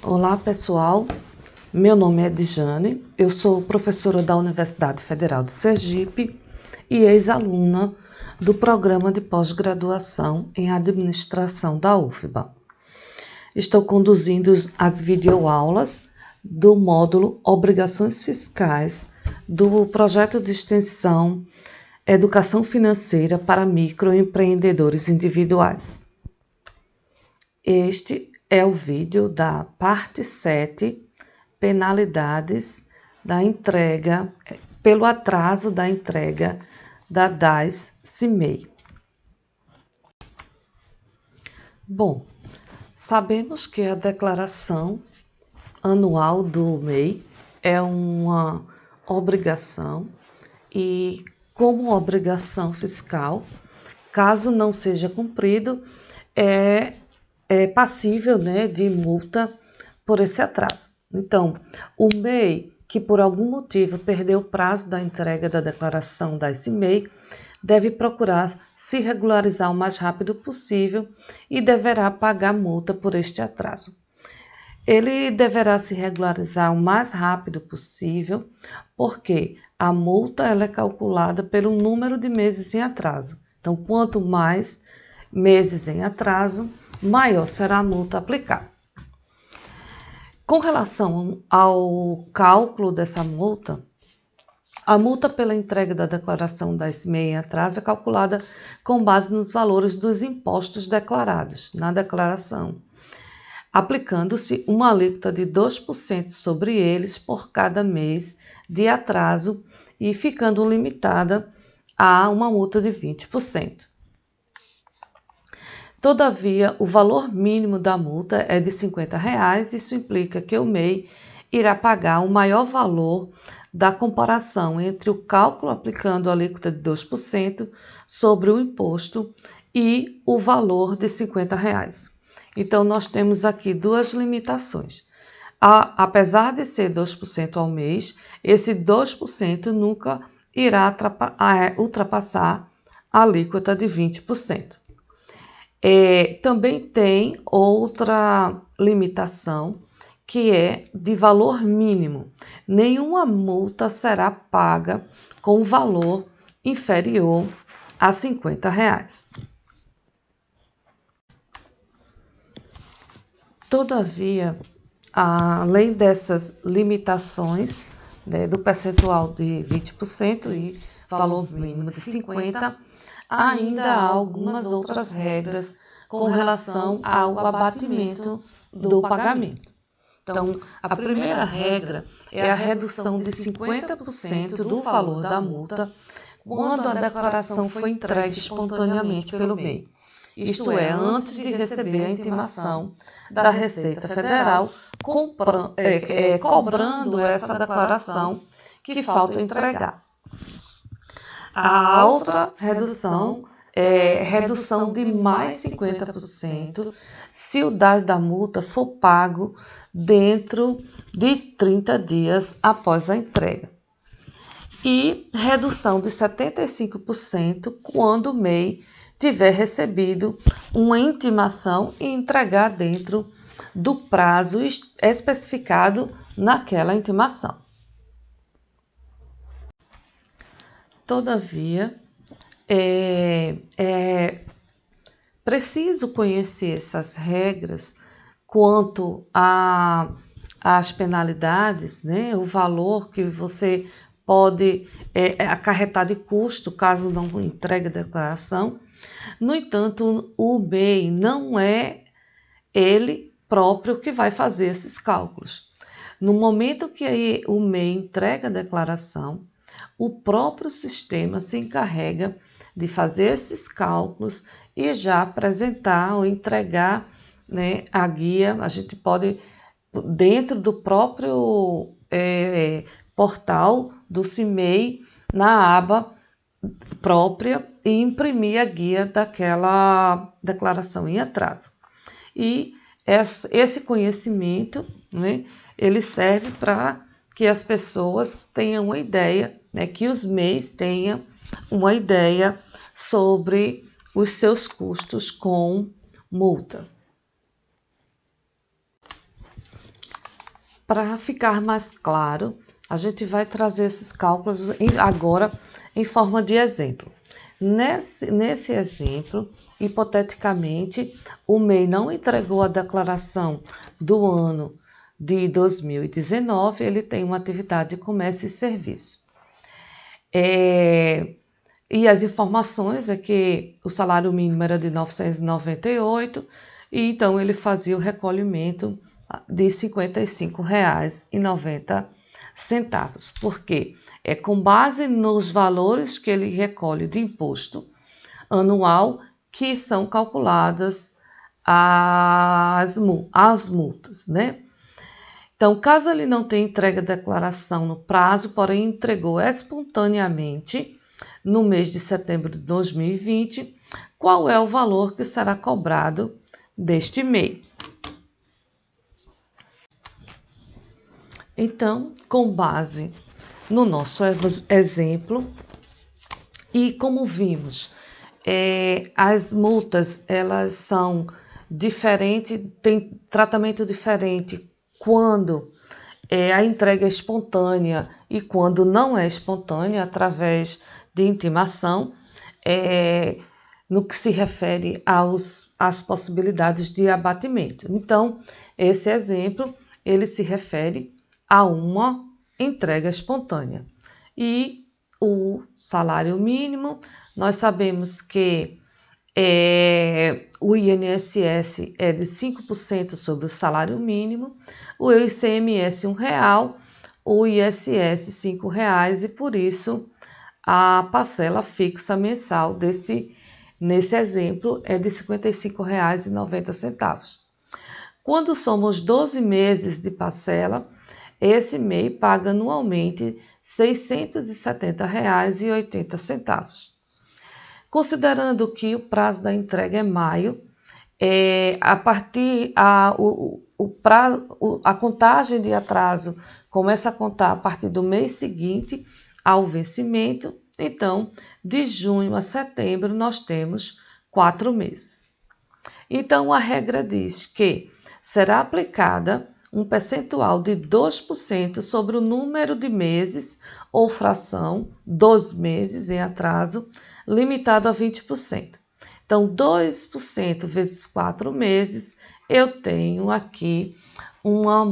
Olá pessoal, meu nome é Edjane, eu sou professora da Universidade Federal de Sergipe e ex-aluna do programa de pós-graduação em administração da UFBA. Estou conduzindo as videoaulas do módulo Obrigações Fiscais do projeto de extensão Educação Financeira para Microempreendedores Individuais. Este é o vídeo da parte 7, penalidades da entrega, pelo atraso da entrega da DAS-CIMEI. Bom, sabemos que a declaração anual do MEI é uma obrigação e, como obrigação fiscal, caso não seja cumprido, é passível, de multa por esse atraso. Então, o MEI que por algum motivo perdeu o prazo da entrega da declaração da DAS-CIMEI deve procurar se regularizar o mais rápido possível e deverá pagar multa por este atraso. Ele deverá se regularizar o mais rápido possível, porque a multa ela é calculada pelo número de meses em atraso. Então, quanto mais meses em atraso, maior será a multa aplicada. Com relação ao cálculo dessa multa, a multa pela entrega da declaração da DAS-CIMEI em atraso é calculada com base nos valores dos impostos declarados na declaração, aplicando-se uma alíquota de 2% sobre eles por cada mês de atraso e ficando limitada a uma multa de 20%. Todavia, o valor mínimo da multa é de R$ 50,00, isso implica que o MEI irá pagar o maior valor da comparação entre o cálculo aplicando a alíquota de 2% sobre o imposto e o valor de R$ 50,00. Então, nós temos aqui duas limitações. Apesar de ser 2% ao mês, esse 2% nunca irá ultrapassar a alíquota de 20%. Também tem outra limitação, que é de valor mínimo. Nenhuma multa será paga com valor inferior a R$ 50,00. Todavia, além dessas limitações, do percentual de 20% e valor mínimo de 50%, ainda há algumas outras regras com relação ao abatimento do pagamento. Então, a primeira regra é a redução de 50% do valor da multa quando a declaração foi entregue espontaneamente pelo MEI. Isto é, antes de receber a intimação da Receita Federal cobrando essa declaração que falta entregar. A outra redução é redução de mais 50% se o DAS da multa for pago dentro de 30 dias após a entrega. E redução de 75% quando o MEI tiver recebido uma intimação e entregar dentro do prazo especificado naquela intimação. Todavia, é preciso conhecer essas regras quanto às penalidades, o valor que você pode acarretar de custo caso não entregue a declaração. No entanto, o MEI não é ele próprio que vai fazer esses cálculos. No momento que o MEI entrega a declaração, o próprio sistema se encarrega de fazer esses cálculos e já apresentar ou entregar, a guia. A gente pode, dentro do próprio portal do CIMEI, na aba própria, e imprimir a guia daquela declaração em atraso. E esse conhecimento, ele serve para que as pessoas tenham uma ideia, que os MEIs tenham uma ideia sobre os seus custos com multa. Para ficar mais claro, a gente vai trazer esses cálculos agora em forma de exemplo. Nesse exemplo, hipoteticamente, o MEI não entregou a declaração do ano de 2019, ele tem uma atividade de comércio e serviço. E as informações é que o salário mínimo era de R$ 998, e então ele fazia o recolhimento de R$ 55,90, porque é com base nos valores que ele recolhe de imposto anual que são calculadas as multas, né? Então, caso ele não tenha entregue a declaração no prazo, porém entregou espontaneamente no mês de setembro de 2020, qual é o valor que será cobrado deste MEI? Então, com base no nosso exemplo, e como vimos, as multas elas são diferentes, têm tratamento diferente quando a entrega é espontânea e quando não é espontânea, através de intimação, no que se refere às possibilidades de abatimento. Então, esse exemplo, ele se refere a uma entrega espontânea. E o salário mínimo, nós sabemos que o INSS é de 5% sobre o salário mínimo, o ICMS R$1, o ISS R$5, e por isso a parcela fixa mensal nesse exemplo é de R$ 55,90. Quando somos 12 meses de parcela, esse MEI paga anualmente R$ 670,80. Considerando que o prazo da entrega é maio, a contagem de atraso começa a contar a partir do mês seguinte ao vencimento. Então, de junho a setembro, nós temos 4 meses. Então, a regra diz que será aplicada um percentual de 2% sobre o número de meses ou fração dos meses em atraso, limitado a 20%. Então, 2% vezes 4 meses, eu tenho aqui uma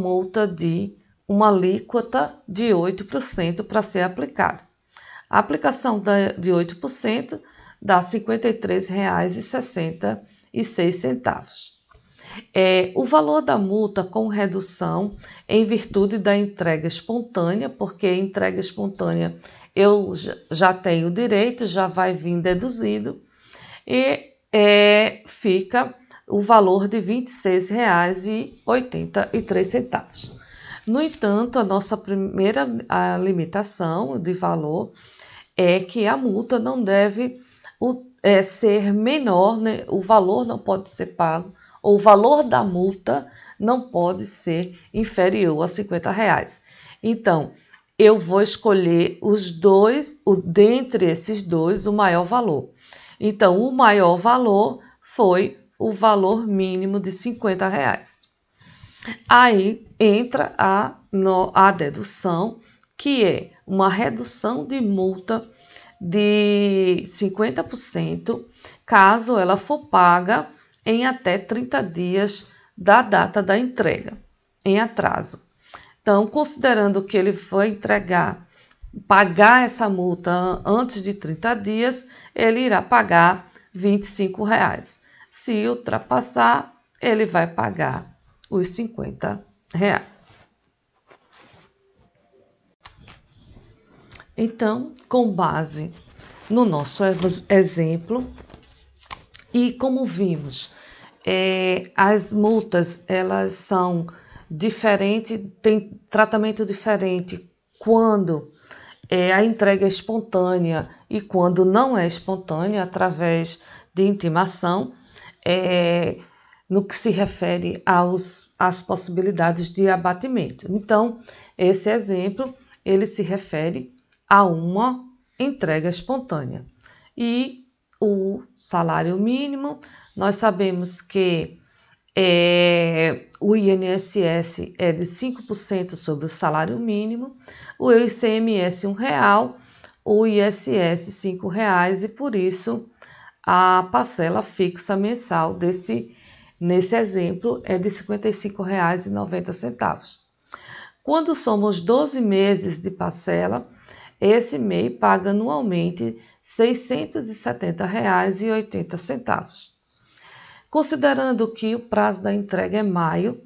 uma alíquota de 8% para ser aplicada. A aplicação de 8% dá R$ 53,66. O valor da multa com redução em virtude da entrega espontânea, porque a entrega espontânea eu já tenho direito, já vai vir deduzido, e fica o valor de R$ 26,83. No entanto, a nossa primeira limitação de valor é que a multa não deve ser menor, né? O valor não pode ser pago, ou o valor da multa não pode ser inferior a R$ 50. Então, eu vou escolher dentre esses dois, o maior valor. Então, o maior valor foi o valor mínimo de R$ 50. Aí entra a dedução, que é uma redução de multa de 50%, caso ela for paga em até 30 dias da data da entrega, em atraso. Então, considerando que ele foi pagar essa multa antes de 30 dias, ele irá pagar R$ 25. Se ultrapassar, ele vai pagar os R$ 50. Então, com base no nosso exemplo, e como vimos, as multas elas são diferentes, têm tratamento diferente quando a entrega é espontânea e quando não é espontânea, através de intimação, no que se refere às possibilidades de abatimento. Então, esse exemplo, ele se refere a uma entrega espontânea. E o salário mínimo, nós sabemos que O INSS é de 5% sobre o salário mínimo, o ICMS R$ 1, o ISS R$ 5, e por isso a parcela fixa mensal nesse exemplo é de R$ 55,90. Quando somos 12 meses de parcela, esse MEI paga anualmente R$ 670,80. Considerando que o prazo da entrega é maio,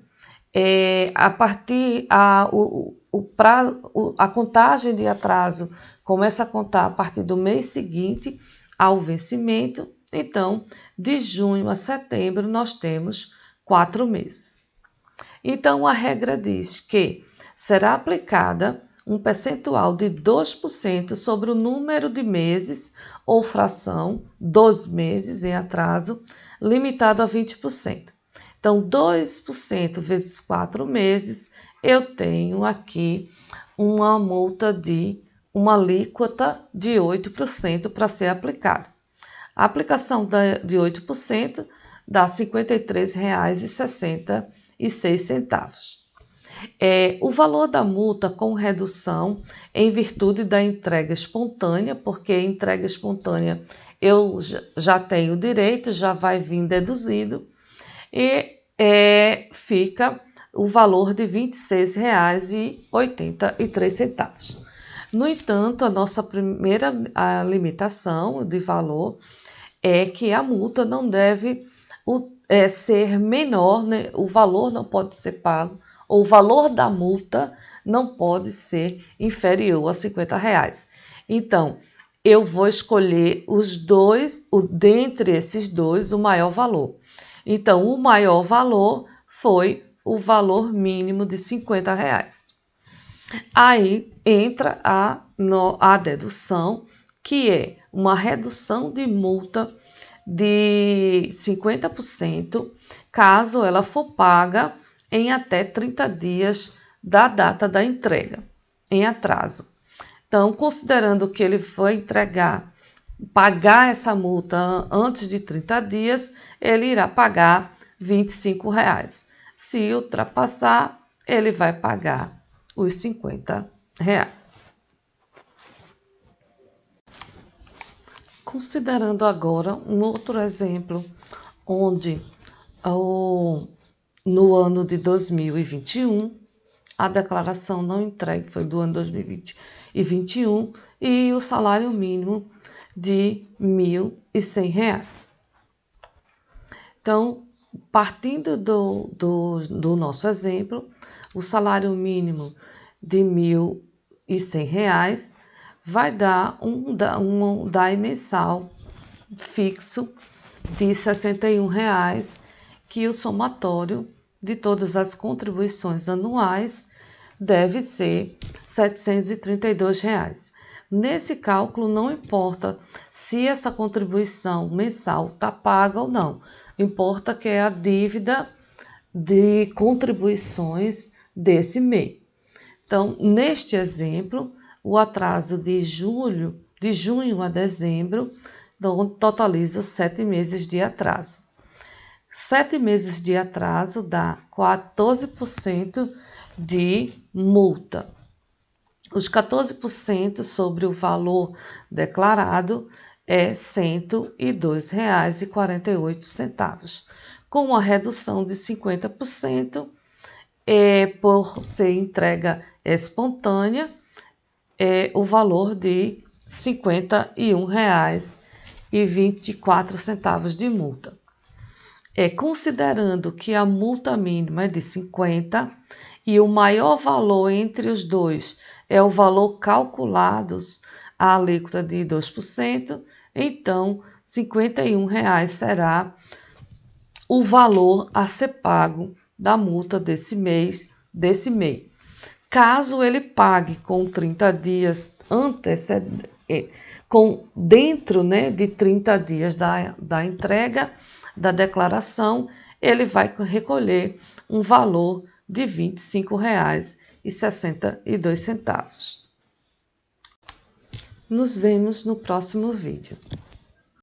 a contagem de atraso começa a contar a partir do mês seguinte ao vencimento. Então, de junho a setembro, nós temos 4 meses. Então, a regra diz que será aplicada um percentual de 2% sobre o número de meses ou fração dos meses em atraso, limitado a 20%. Então, 2% vezes 4 meses, eu tenho aqui uma alíquota de 8% para ser aplicada. A aplicação de 8% dá R$ 53,66. O valor da multa com redução em virtude da entrega espontânea, porque entrega espontânea eu já tenho direito, já vai vir deduzido, e fica o valor de R$ 26,83. No entanto, a nossa primeira limitação de valor é que a multa não deve ser menor, né? O valor não pode ser pago, ou o valor da multa não pode ser inferior a R$ 50. Então, eu vou escolher dentre esses dois, o maior valor. Então, o maior valor foi o valor mínimo de R$ 50. Aí entra a dedução, que é uma redução de multa de 50%, caso ela for paga em até 30 dias da data da entrega, em atraso. Então, considerando que ele foi pagar essa multa antes de 30 dias, ele irá pagar R$ 25. Se ultrapassar, ele vai pagar os R$ 50. Considerando agora um outro exemplo, onde no ano de 2021, a declaração não entregue foi do ano 2021 e o salário mínimo de R$ 1.100. Então, partindo do nosso exemplo, o salário mínimo de R$ 1.100 vai dar um DAI mensal fixo de R$ 61,00, que o somatório de todas as contribuições anuais deve ser R$ 732,00. Nesse cálculo, não importa se essa contribuição mensal está paga ou não, importa que é a dívida de contribuições desse mês. Então, neste exemplo, o atraso de junho a dezembro, totaliza 7 meses de atraso. 7 meses de atraso dá 14% de multa. Os 14% sobre o valor declarado é R$ 102,48. Com uma redução de 50%, por ser entrega espontânea, o valor de R$ 51,24 de multa. Considerando que a multa mínima é de 50 e o maior valor entre os dois é o valor calculado, a alíquota de 2%, então R$ 51,00 será o valor a ser pago da multa desse mês. Caso ele pague com 30 dias dentro, né, de 30 dias da entrega da declaração, ele vai recolher um valor de R$ 25,62. Nos vemos no próximo vídeo.